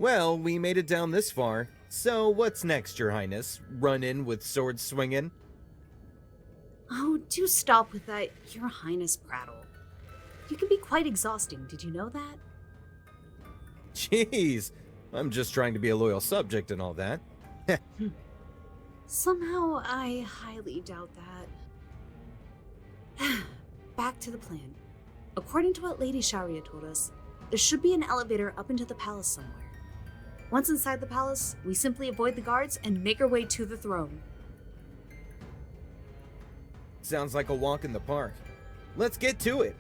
Well, we made it down this far. So what's next, Your Highness? Run in with sword swinging? Oh, do stop with that Your Highness prattle. You can be quite exhausting, did you know that? Jeez, I'm just trying to be a loyal subject and all that. Somehow, I highly doubt that. Back to the plan. According to what Lady Sharia told us, there should be an elevator up into the palace somewhere. Once inside the palace, we simply avoid the guards and make our way to the throne. Sounds like a walk in the park. Let's get to it.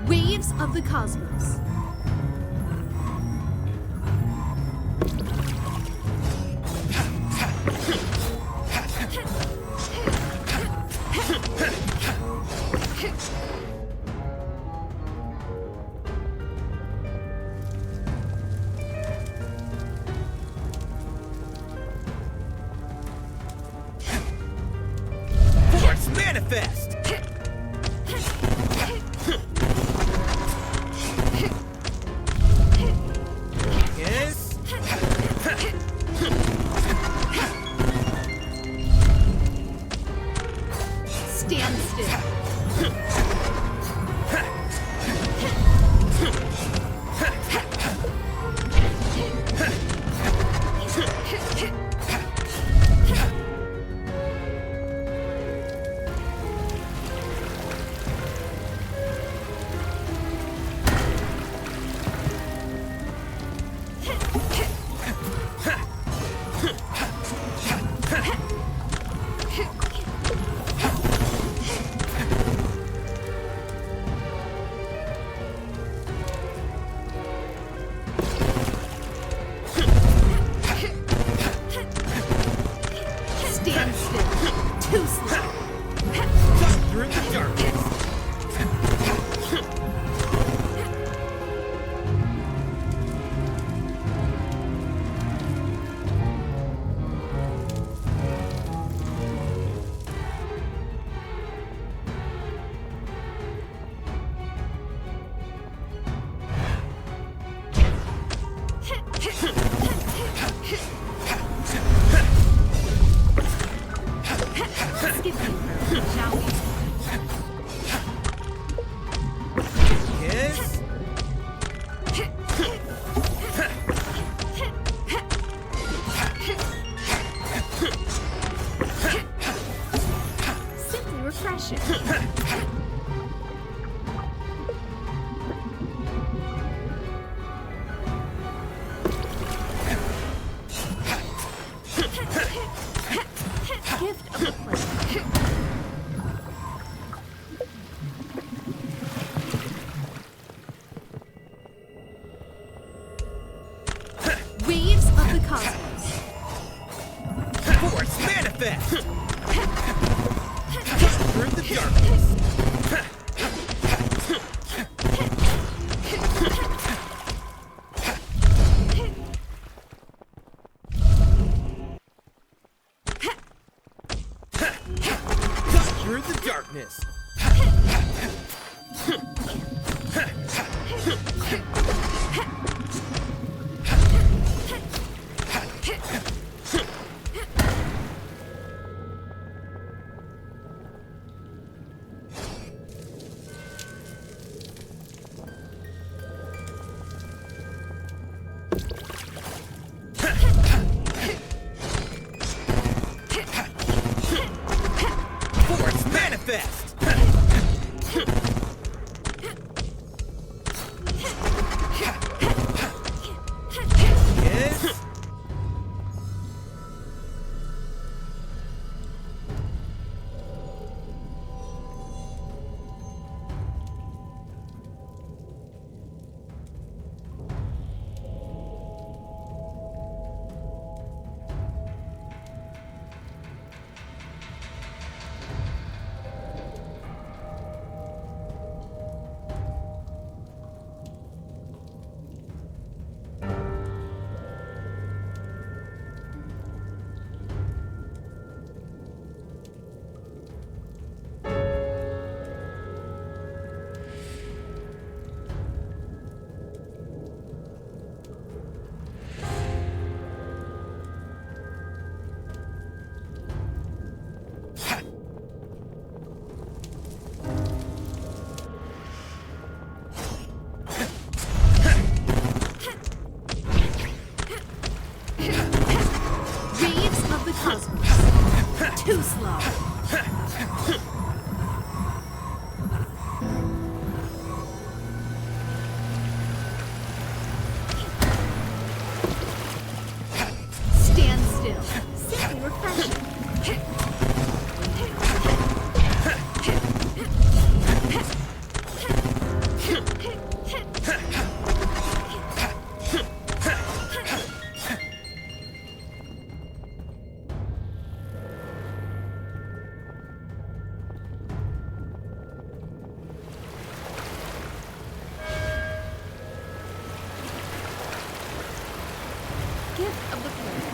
Waves of the Cosmos. Force manifest! Yes? Stand still. Stand still. Too slow. Through the darkness. Let's get deeper, shall we? Yes? Simply refreshing. Gift of the plague. Waves of the Cosmos. Force manifest! Through the darkness. Through the darkness. Force manifest! manifest! Yes? Waves of the cosmos. Too slow. Stand still. Simply refreshing. Gift of the planet.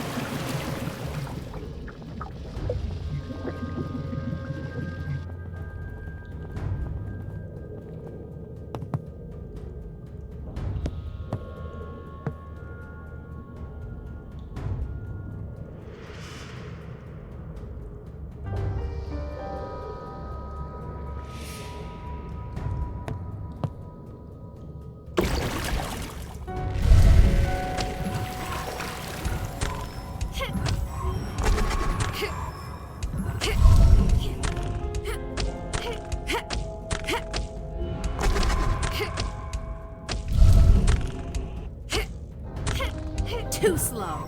Too slow.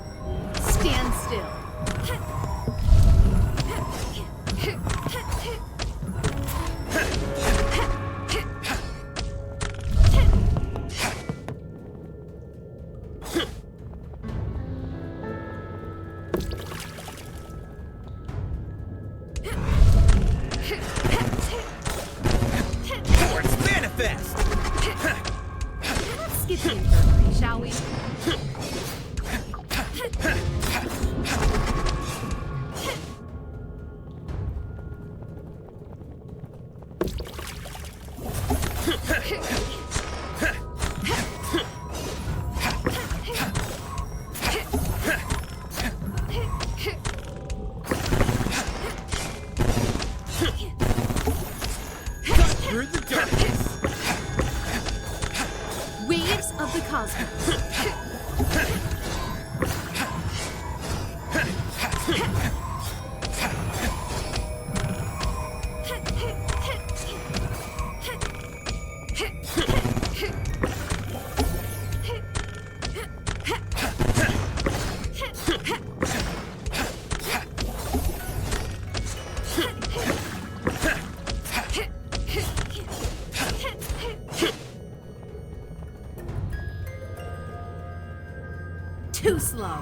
Stand still. Force manifest! Let's skip the infirmary, shall we? Through the darkness! Waves of the cosmos. Too slow.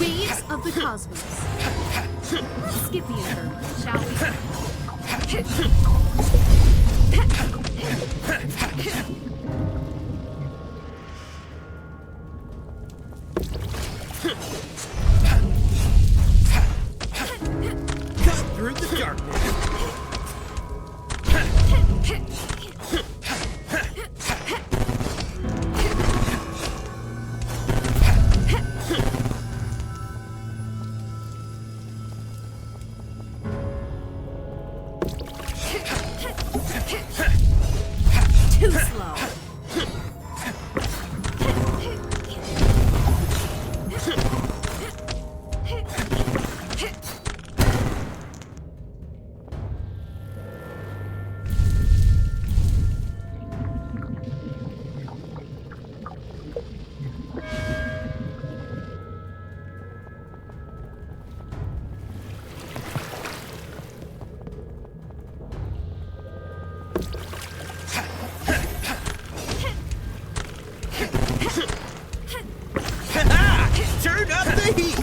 Waves of the cosmos. Let's skip the inferno, shall Cut through the darkness. Too slow. Turn up the heat.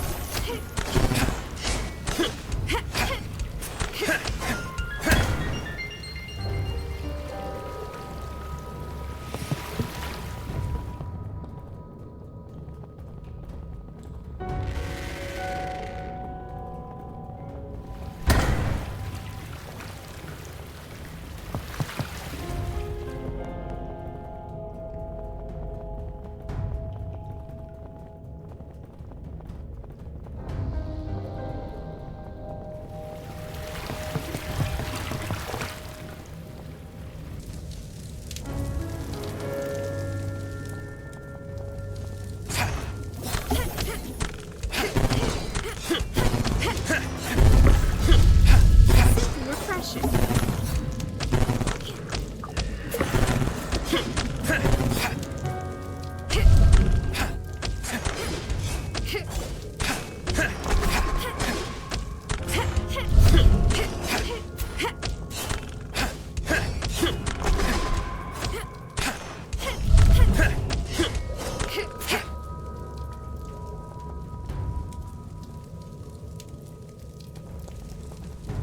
Refreshing.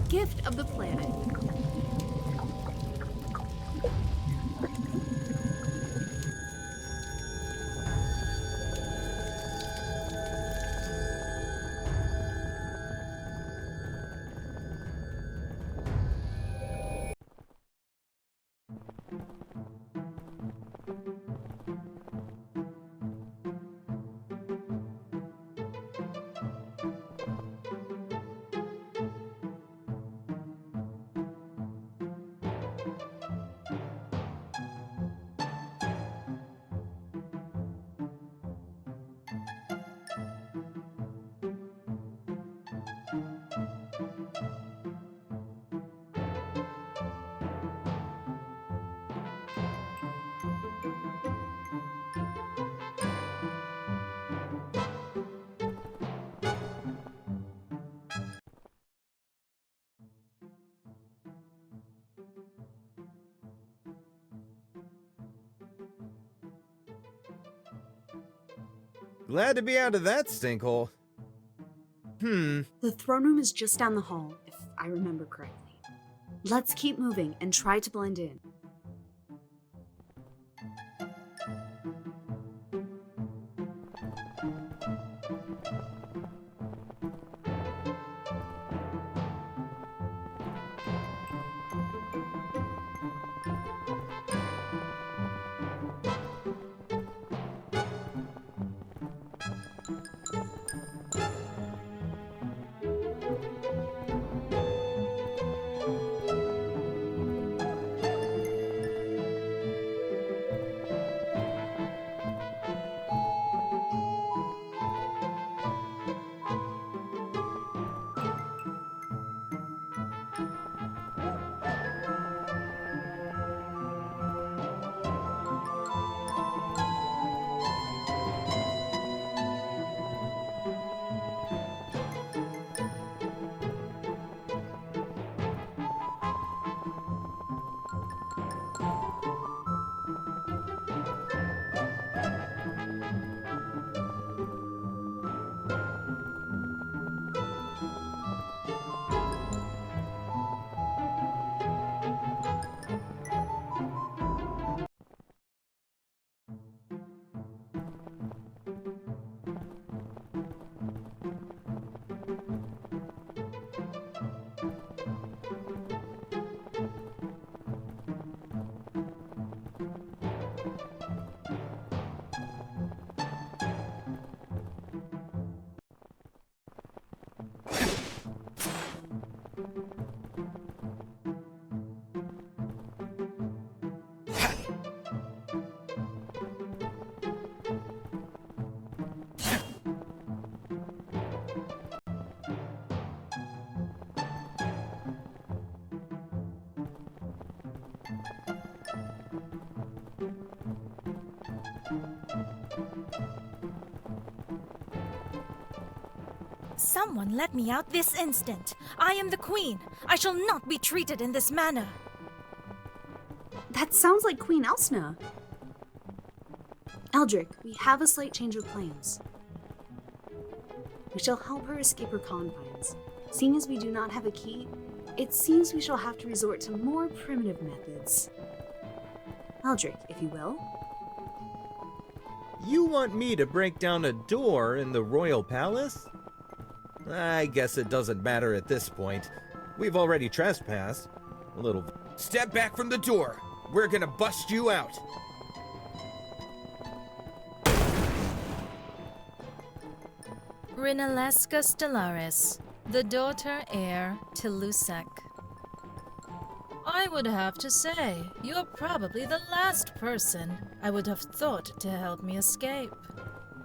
Gift of the planet. Glad to be out of that stinkhole. The throne room is just down the hall, if I remember correctly. Let's keep moving and try to blend in. Someone let me out this instant. I am the queen. I shall not be treated in this manner. That sounds like Queen Elsna. Eldric, we have a slight change of plans. We shall help her escape her confines. Seeing as we do not have a key, it seems we shall have to resort to more primitive methods. Eldric, if you will. You want me to break down a door in the royal palace? I guess it doesn't matter at this point. We've already trespassed. A little... Step back from the door! We're gonna bust you out! Rinaleska Stellaris, the daughter heir to Lusek. I would have to say, you're probably the last person I would have thought to help me escape.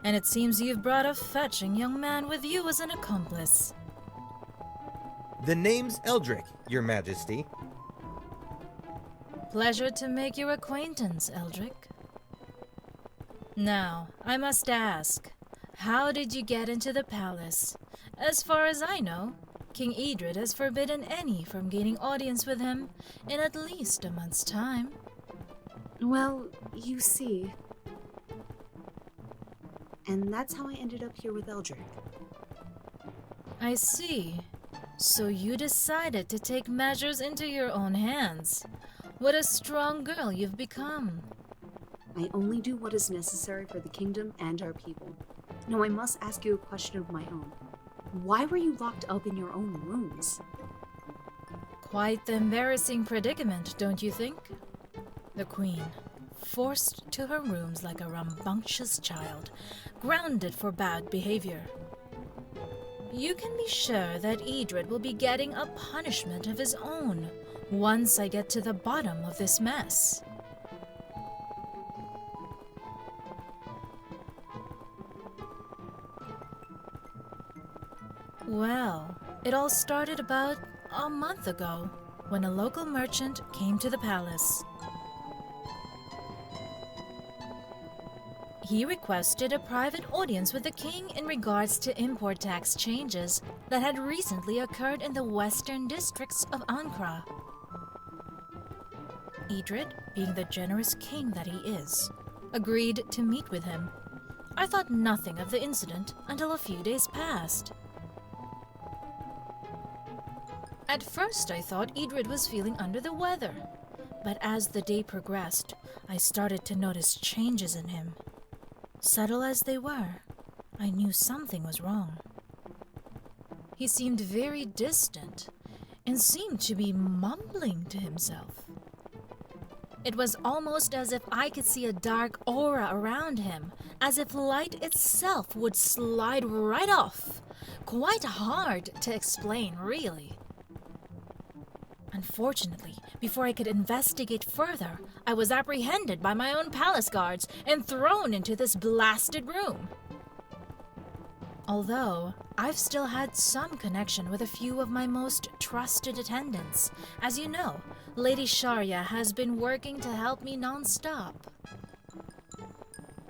And it seems you've brought a fetching young man with you as an accomplice. The name's Eldric, Your Majesty. Pleasure to make your acquaintance, Eldric. Now, I must ask, how did you get into the palace? As far as I know, King Edred has forbidden any from gaining audience with him in at least a month's time. Well, you see. And that's how I ended up here with Eldric. I see. So you decided to take measures into your own hands. What a strong girl you've become. I only do what is necessary for the kingdom and our people. Now I must ask you a question of my own. Why were you locked up in your own rooms? Quite the embarrassing predicament, don't you think? The Queen, forced to her rooms like a rambunctious child, grounded for bad behavior. You can be sure that Edred will be getting a punishment of his own once I get to the bottom of this mess. Well, it all started about a month ago when a local merchant came to the palace. He requested a private audience with the king in regards to import tax changes that had recently occurred in the western districts of Ankara. Edred, being the generous king that he is, agreed to meet with him. I thought nothing of the incident until a few days passed. At first, I thought Edred was feeling under the weather, but as the day progressed, I started to notice changes in him. Subtle as they were, I knew something was wrong. He seemed very distant and seemed to be mumbling to himself. It was almost as if I could see a dark aura around him, as if light itself would slide right off. Quite hard to explain, really. Unfortunately, before I could investigate further, I was apprehended by my own palace guards and thrown into this blasted room. Although, I've still had some connection with a few of my most trusted attendants. As you know, Lady Sharia has been working to help me non-stop.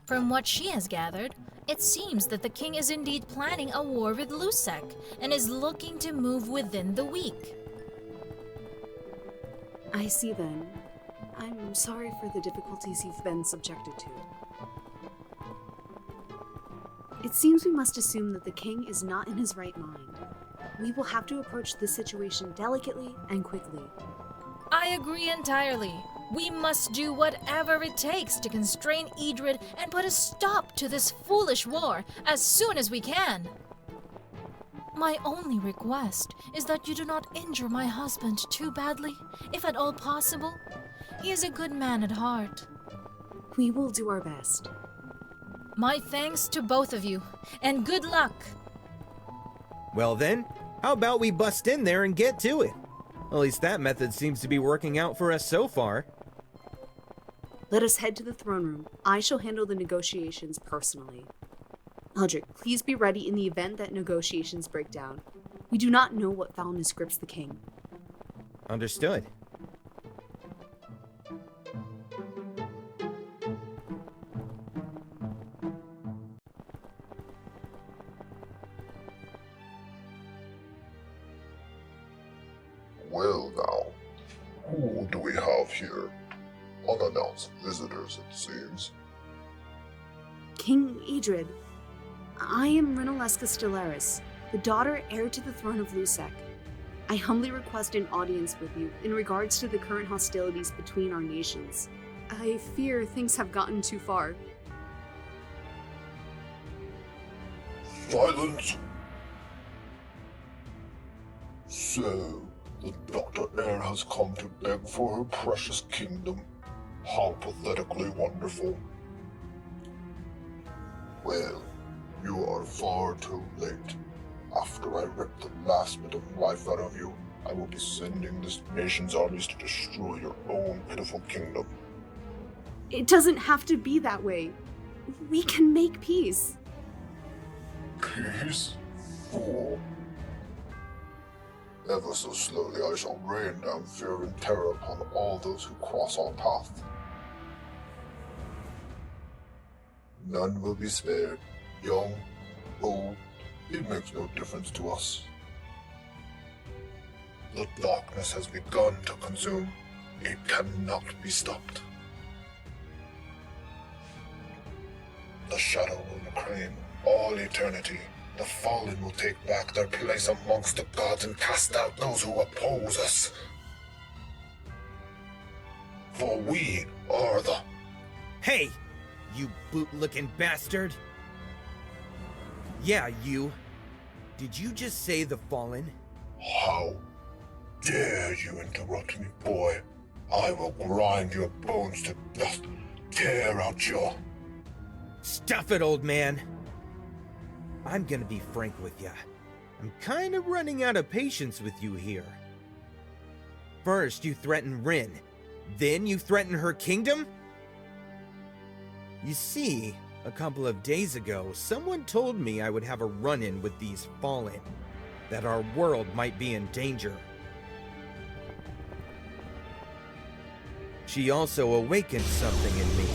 From what she has gathered, it seems that the king is indeed planning a war with Lusek and is looking to move within the week. I see then. I'm sorry for the difficulties you've been subjected to. It seems we must assume that the king is not in his right mind. We will have to approach this situation delicately and quickly. I agree entirely. We must do whatever it takes to constrain Edred and put a stop to this foolish war as soon as we can. My only request is that you do not injure my husband too badly, if at all possible. He is a good man at heart. We will do our best. My thanks to both of you, and good luck. Well then, how about we bust in there and get to it? At least that method seems to be working out for us so far. Let us head to the throne room. I shall handle the negotiations personally. Eldric, please be ready in the event that negotiations break down. We do not know what foulness grips the king. Understood. chance visitors, it seems. King Idrid, I am Rinalesca Stellaris, the daughter heir to the throne of Lusek. I humbly request an audience with you in regards to the current hostilities between our nations. I fear things have gotten too far. Silence! So, the Dr. Heir has come to beg for her precious kingdom. How pathetically wonderful. Well, you are far too late. After I rip the last bit of life out of you, I will be sending this nation's armies to destroy your own pitiful kingdom. It doesn't have to be that way. We can make peace. Peace? Fool. Ever so slowly I shall rain down fear and terror upon all those who cross our path. None will be spared. Young, old, it makes no difference to us. The darkness has begun to consume. It cannot be stopped. The shadow will reclaim all eternity. The fallen will take back their place amongst the gods and cast out those who oppose us. For we are the... Hey, you boot-looking bastard! Yeah, you. Did you just say the Fallen? How dare you interrupt me, boy? I will grind your bones to dust, tear out your... Stuff it, old man! I'm gonna be frank with ya. I'm kind of running out of patience with you here. First, you threaten Rin. Then you threaten her kingdom? You see, a couple of days ago, someone told me I would have a run-in with these Fallen, that our world might be in danger. She also awakened something in me.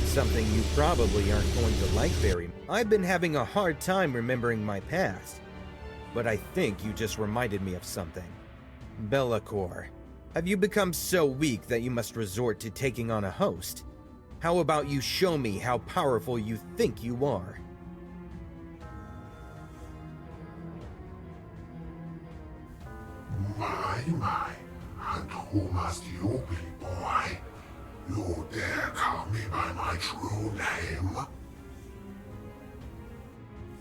Something you probably aren't going to like very much. I've been having a hard time remembering my past, but I think you just reminded me of something. Be'lakor, have you become so weak that you must resort to taking on a host? How about you show me how powerful you think you are? My, and who must you be, boy? You dare call me by my true name?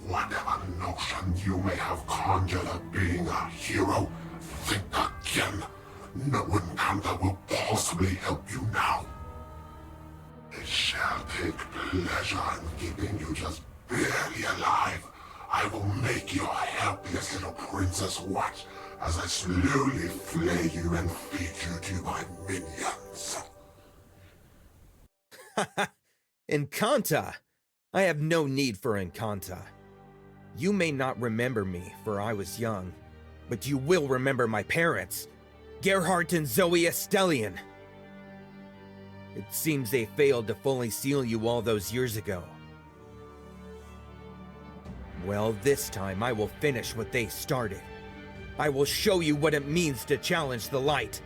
Whatever notion you may have conjured of being a hero, think again. No encounter will possibly help you now. It shall take pleasure in keeping you just barely alive. I will make your helpless little princess watch as I slowly flay you and feed you to my minions. Encanta! I have no need for Encanta. You may not remember me, for I was young, but you will remember my parents, Gerhardt and Zoe Estellian. It seems they failed to fully seal you all those years ago. Well, this time I will finish what they started. I will show you what it means to challenge the light.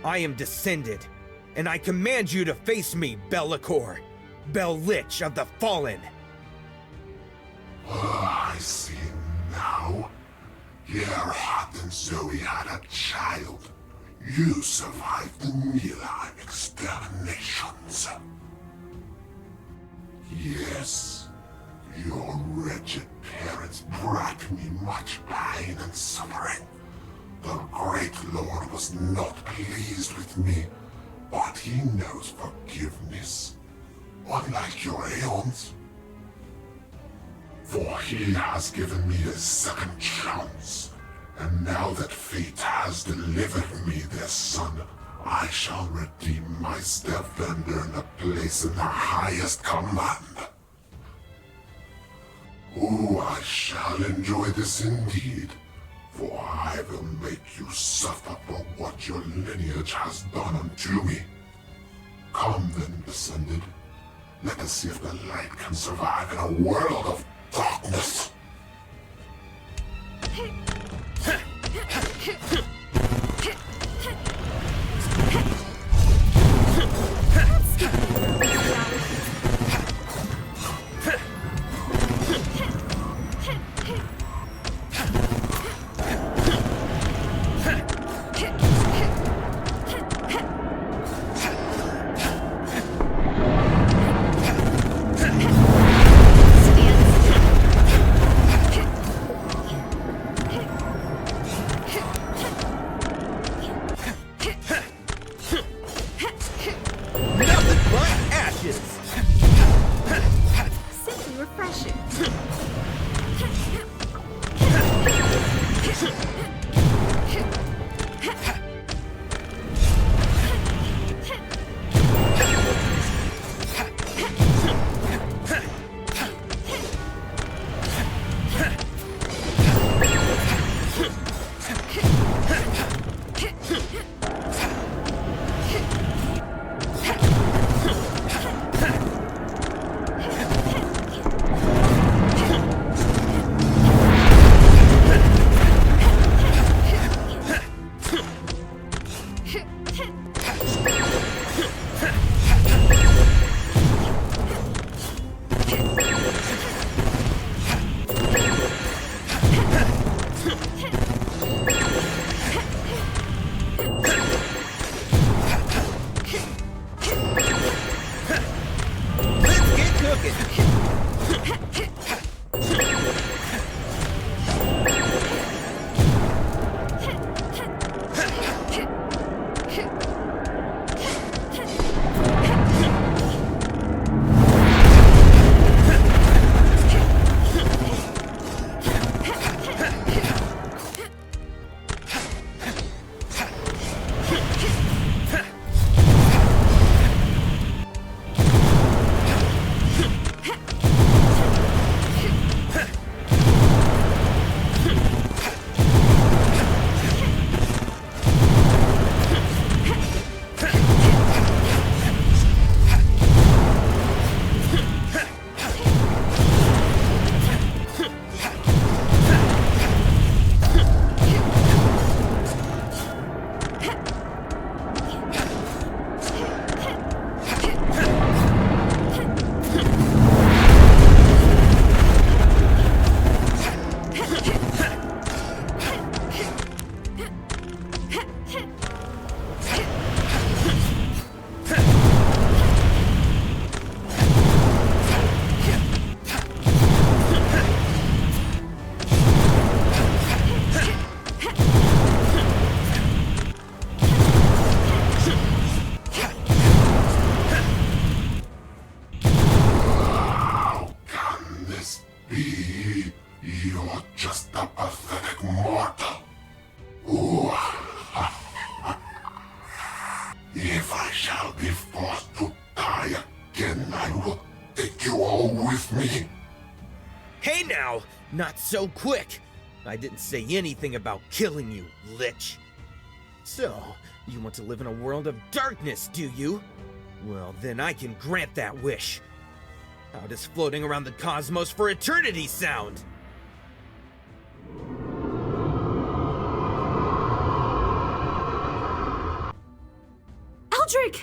I am descended, and I command you to face me, Be'lakor, Bell Lich of the Fallen. I see now. Gerhardt and Zoe had a child. You survived the Nilheim exterminations. Yes, your wretched parents brought me much pain and suffering. The Great Lord was not pleased with me, but he knows forgiveness, unlike your aeons. For he has given me a second chance, and now that fate has delivered me their son, I shall redeem my stepfather and earn a place in the highest command. Oh, I shall enjoy this indeed, for I will make you suffer for what your lineage has done unto me. Come then, descended. Let us see if the light can survive in a world of darkness. That's take it! You're just a pathetic mortal. Ooh. If I shall be forced to die again, I will take you all with me. Hey now! Not so quick! I didn't say anything about killing you, Lich. So, you want to live in a world of darkness, do you? Well, then I can grant that wish. How does floating around the cosmos for eternity sound? Eldric!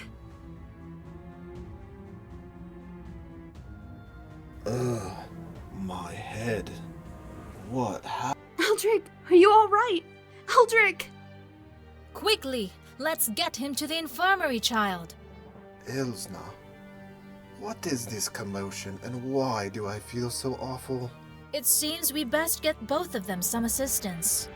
Ugh, my head. What happened? Eldric, are you alright? Eldric! Quickly, let's get him to the infirmary, child. Ilsna, what is this commotion and why do I feel so awful? It seems we best get both of them some assistance.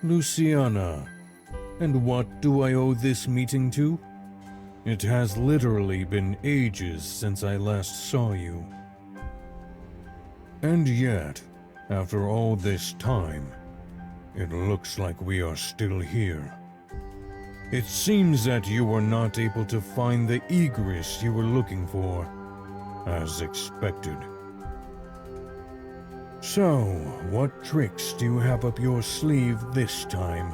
Luciana, and what do I owe this meeting to? It has literally been ages since I last saw you. And yet, after all this time, it looks like we are still here. It seems that you were not able to find the egress you were looking for, as expected. So, what tricks do you have up your sleeve this time?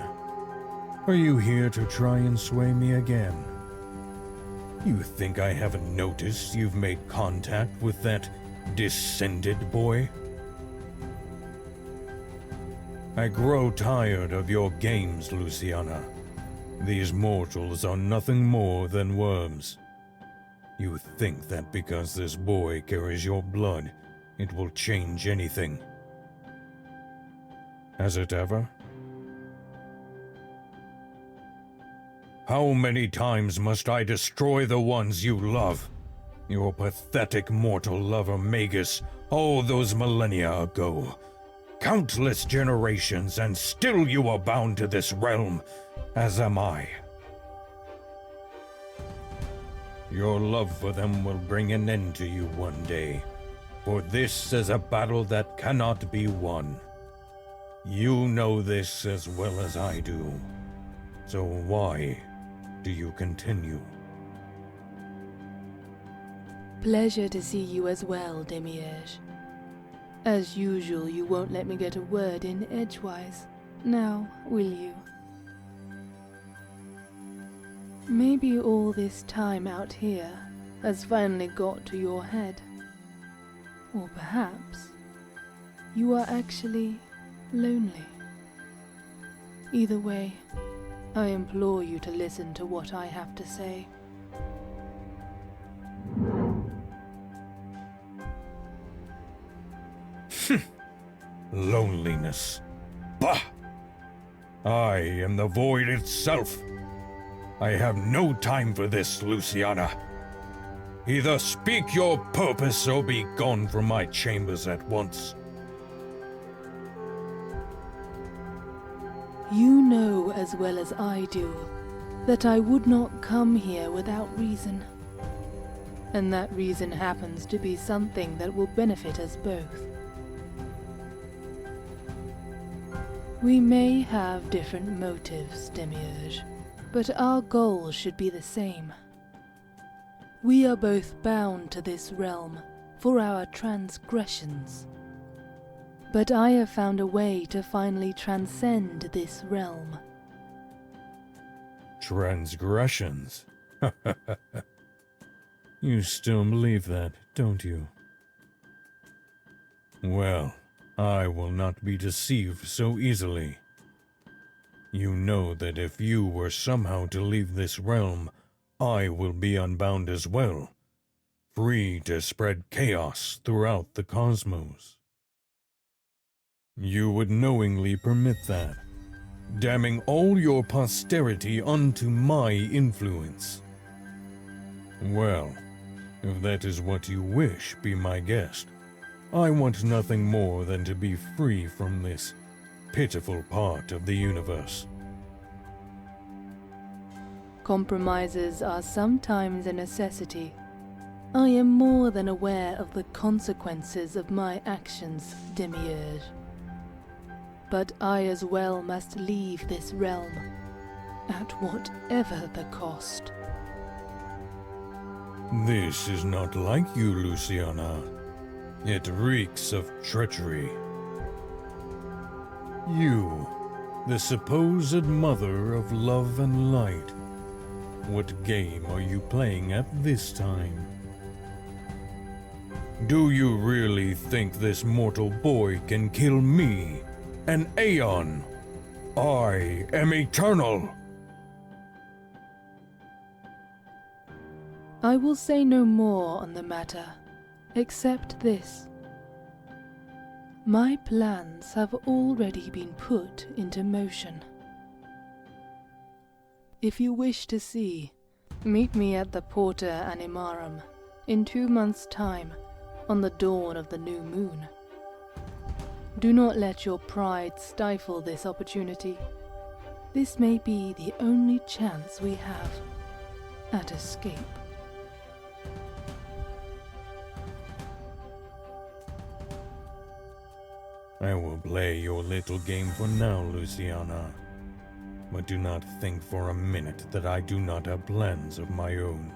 Are you here to try and sway me again? You think I haven't noticed you've made contact with that descended boy? I grow tired of your games, Luciana. These mortals are nothing more than worms. You think that because this boy carries your blood, it will change anything. Has it ever? How many times must I destroy the ones you love? Your pathetic mortal lover Magus, all those millennia ago. Countless generations, and still you are bound to this realm, as am I. Your love for them will bring an end to you one day. For this is a battle that cannot be won. You know this as well as I do. So why do you continue? Pleasure to see you as well, Demiurge. As usual, you won't let me get a word in edgewise. Now, will you? Maybe all this time out here has finally got to your head. Or perhaps you are actually lonely. Either way, I implore you to listen to what I have to say. Loneliness. Bah! I am the void itself. I have no time for this, Luciana. Either speak your purpose or be gone from my chambers at once. You know as well as I do that I would not come here without reason. And that reason happens to be something that will benefit us both. We may have different motives, Demiurge, but our goal should be the same. We are both bound to this realm for our transgressions. But I have found a way to finally transcend this realm. Transgressions? You still believe that, don't you? Well, I will not be deceived so easily. You know that if you were somehow to leave this realm, I will be unbound as well, free to spread chaos throughout the cosmos. You would knowingly permit that, damning all your posterity unto my influence. Well, if that is what you wish, be my guest. I want nothing more than to be free from this pitiful part of the universe. Compromises are sometimes a necessity. I am more than aware of the consequences of my actions, Demiurge. But I as well must leave this realm, at whatever the cost. This is not like you, Luciana. It reeks of treachery. You, the supposed mother of love and light. What game are you playing at this time? Do you really think this mortal boy can kill me, an Aeon? I am eternal! I will say no more on the matter, except this. My plans have already been put into motion. If you wish to see, meet me at the Porta Animarum in 2 months' time, on the dawn of the new moon. Do not let your pride stifle this opportunity. This may be the only chance we have at escape. I will play your little game for now, Luciana. But do not think for a minute that I do not have plans of my own.